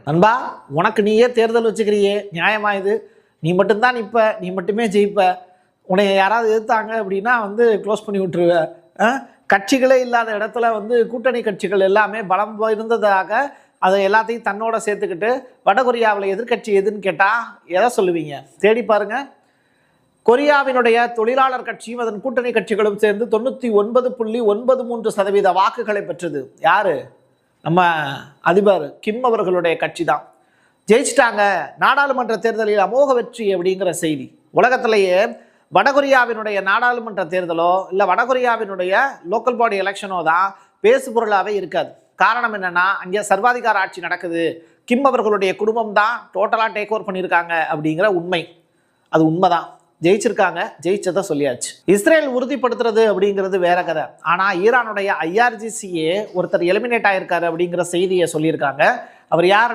நண்பா, உனக்கு நீயே தேர்தல் வச்சுக்கிறியே, நியாயமா இது? நீ மட்டும்தான் நிற்ப, நீ மட்டுமே ஜெயிப்ப. உன்னை யாராவது எதிர்த்தாங்க அப்படின்னா க்ளோஸ் பண்ணி விட்டுருவ. கட்சிகளே இல்லாத இடத்துல கூட்டணி கட்சிகள் எல்லாமே பலம் இருந்ததாக அதை எல்லாத்தையும் தன்னோட சேர்த்துக்கிட்டு வடகொரியாவில் எதிர்கட்சி எதுன்னு கேட்டால் எதை சொல்லுவீங்க? தேடி பாருங்க. கொரியாவினுடைய தொழிலாளர் கட்சியும் அதன் கூட்டணி கட்சிகளும் சேர்ந்து 99.93% வாக்குகளை பெற்றது. யாரு? நம்ம அதிபர் கிம் அவர்களுடைய கட்சி தான். ஜெயிச்சிட்டாங்க, நாடாளுமன்ற தேர்தலில் அமோக வெற்றி அப்படிங்கிற செய்தி. உலகத்திலேயே வடகொரியாவினுடைய நாடாளுமன்ற தேர்தலோ இல்லை வடகொரியாவினுடைய லோக்கல் பாடி எலெக்ஷனோ தான் பேசு பொருளாகவே இருக்காது. காரணம் என்னன்னா, அங்கே சர்வாதிகார ஆட்சி நடக்குது, கிம் அவர்களுடைய குடும்பம் தான் டோட்டலாக டேக் ஓவர் பண்ணியிருக்காங்க அப்படிங்கிற உண்மை. அது உண்மைதான். ஜெயிச்சிருக்காங்க, ஜெயிச்சதை சொல்லியாச்சு. இஸ்ரேல் உறுதிப்படுத்துறது அப்படிங்கிறது வேற கதை. ஆனால் ஈரானுடைய IRGCயே ஒருத்தர் எலிமினேட் ஆயிருக்காரு அப்படிங்கிற செய்தியை சொல்லியிருக்காங்க. அவர் யார்?